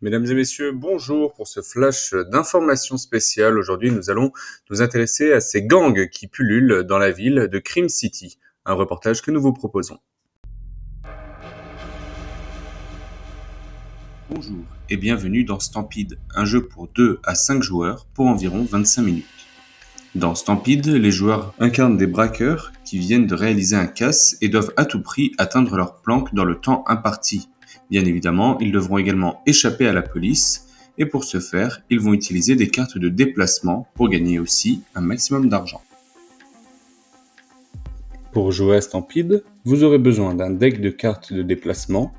Mesdames et messieurs, bonjour pour ce flash d'informations spéciales. Aujourd'hui, nous allons nous intéresser à ces gangs qui pullulent dans la ville de Crime City, un reportage que nous vous proposons. Bonjour et bienvenue dans Stampede, un jeu pour 2 à 5 joueurs pour environ 25 minutes. Dans Stampede, les joueurs incarnent des braqueurs qui viennent de réaliser un casse et doivent à tout prix atteindre leur planque dans le temps imparti. Bien évidemment, ils devront également échapper à la police et pour ce faire, ils vont utiliser des cartes de déplacement pour gagner aussi un maximum d'argent. Pour jouer à Stampede, vous aurez besoin d'un deck de cartes de déplacement,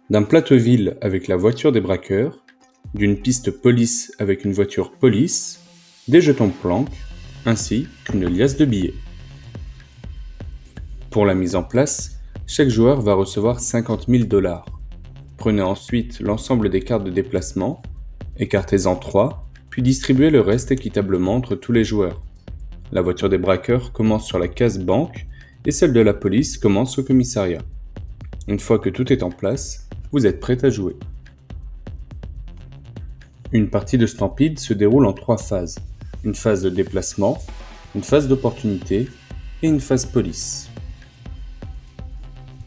d'un plateau ville avec la voiture des braqueurs, d'une piste police avec une voiture police, des jetons planques, ainsi qu'une liasse de billets. Pour la mise en place, chaque joueur va recevoir 50 000 $. Prenez ensuite l'ensemble des cartes de déplacement, écartez-en 3, puis distribuez le reste équitablement entre tous les joueurs. La voiture des braqueurs commence sur la case banque et celle de la police commence au commissariat. Une fois que tout est en place, vous êtes prêt à jouer. Une partie de Stampede se déroule en 3 phases. Une phase de déplacement, une phase d'opportunité et une phase police.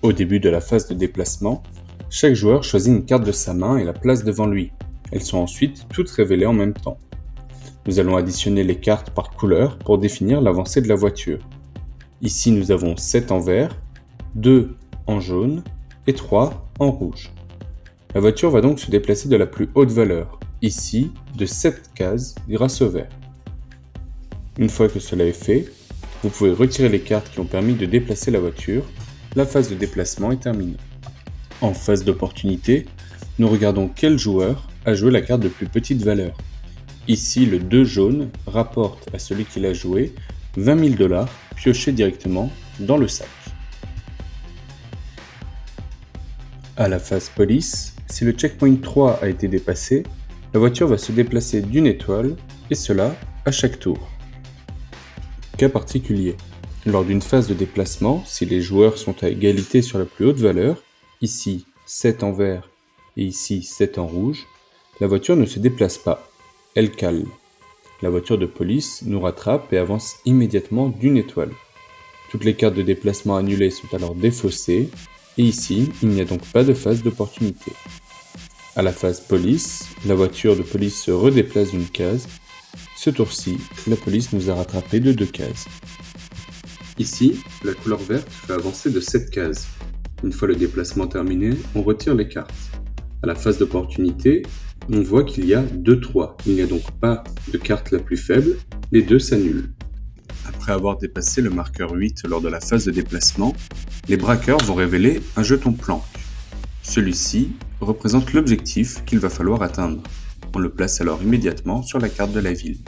Au début de la phase de déplacement, chaque joueur choisit une carte de sa main et la place devant lui. Elles sont ensuite toutes révélées en même temps. Nous allons additionner les cartes par couleur pour définir l'avancée de la voiture. Ici nous avons 7 en vert, 2 en jaune et 3 en rouge. La voiture va donc se déplacer de la plus haute valeur, ici de 7 cases grâce au vert. Une fois que cela est fait, vous pouvez retirer les cartes qui ont permis de déplacer la voiture. La phase de déplacement est terminée. En phase d'opportunité, nous regardons quel joueur a joué la carte de plus petite valeur. Ici, le 2 jaune rapporte à celui qui l'a joué 20 000 $ piochés directement dans le sac. À la phase police, si le checkpoint 3 a été dépassé, la voiture va se déplacer d'une étoile, et cela à chaque tour. Cas particulier. Lors d'une phase de déplacement, si les joueurs sont à égalité sur la plus haute valeur, ici 7 en vert et ici 7 en rouge, la voiture ne se déplace pas, elle cale. La voiture de police nous rattrape et avance immédiatement d'une étoile. Toutes les cartes de déplacement annulées sont alors défaussées, et ici, il n'y a donc pas de phase d'opportunité. À la phase police, la voiture de police se redéplace d'une case. Ce tour-ci, la police nous a rattrapé de 2 cases. Ici, la couleur verte fait avancer de 7 cases. Une fois le déplacement terminé, on retire les cartes. À la phase d'opportunité, on voit qu'il y a 2-3. Il n'y a donc pas de carte la plus faible, les deux s'annulent. Après avoir dépassé le marqueur 8 lors de la phase de déplacement, les braqueurs vont révéler un jeton planque. Celui-ci représente l'objectif qu'il va falloir atteindre. On le place alors immédiatement sur la carte de la ville.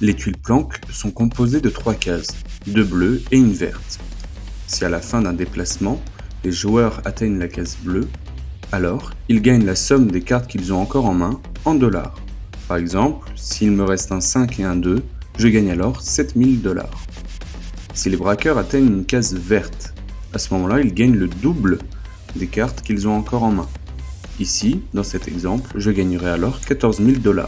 Les tuiles planques sont composées de 3 cases, 2 bleues et une verte. Si à la fin d'un déplacement, les joueurs atteignent la case bleue, alors ils gagnent la somme des cartes qu'ils ont encore en main en dollars. Par exemple, s'il me reste un 5 et un 2, je gagne alors 7 000 $. Si les braqueurs atteignent une case verte, à ce moment-là, ils gagnent le double des cartes qu'ils ont encore en main. Ici, dans cet exemple, je gagnerai alors 14 000 $.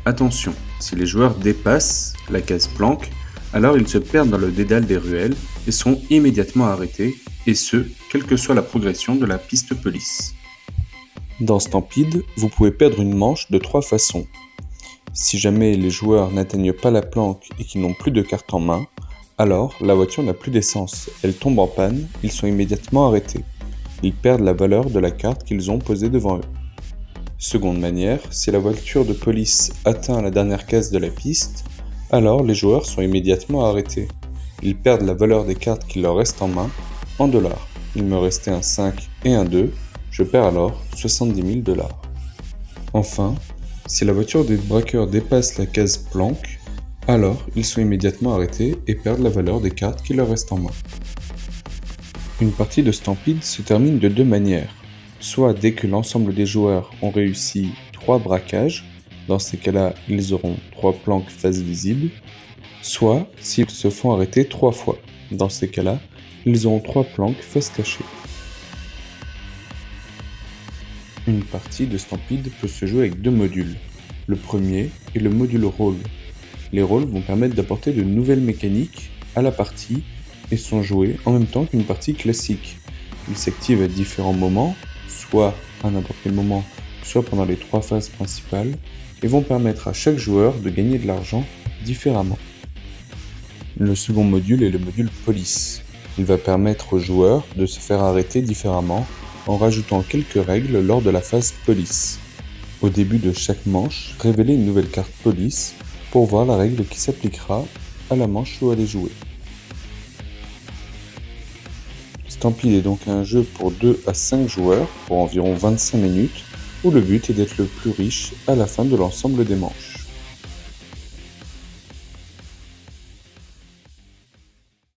Attention, si les joueurs dépassent la case planque, alors ils se perdent dans le dédale des ruelles et sont immédiatement arrêtés, et ce, quelle que soit la progression de la piste police. Dans Stampede, vous pouvez perdre une manche de 3 façons. Si jamais les joueurs n'atteignent pas la planque et qu'ils n'ont plus de cartes en main, alors la voiture n'a plus d'essence, elle tombe en panne, ils sont immédiatement arrêtés. Ils perdent la valeur de la carte qu'ils ont posée devant eux. Seconde manière, si la voiture de police atteint la dernière case de la piste, alors les joueurs sont immédiatement arrêtés. Ils perdent la valeur des cartes qui leur restent en main en dollars. Il me restait un 5 et un 2, je perds alors 70 000 $. Enfin, si la voiture des braqueurs dépasse la case planque, alors ils sont immédiatement arrêtés et perdent la valeur des cartes qui leur restent en main. Une partie de Stampede se termine de 2 manières. Soit dès que l'ensemble des joueurs ont réussi 3 braquages, dans ces cas-là, ils auront 3 planques face visible, soit s'ils se font arrêter 3 fois. Dans ces cas-là, ils auront 3 planques face cachée. Une partie de Stampede peut se jouer avec deux modules. Le premier est le module rôle. Les rôles vont permettre d'apporter de nouvelles mécaniques à la partie et sont joués en même temps qu'une partie classique. Ils s'activent à différents moments, soit à n'importe quel moment, soit pendant les 3 phases principales, et vont permettre à chaque joueur de gagner de l'argent différemment. Le second module est le module police. Il va permettre aux joueurs de se faire arrêter différemment en rajoutant quelques règles lors de la phase police. Au début de chaque manche, révélez une nouvelle carte police pour voir la règle qui s'appliquera à la manche où elle est jouée. Stampede est donc un jeu pour 2 à 5 joueurs pour environ 25 minutes où le but est d'être le plus riche à la fin de l'ensemble des manches.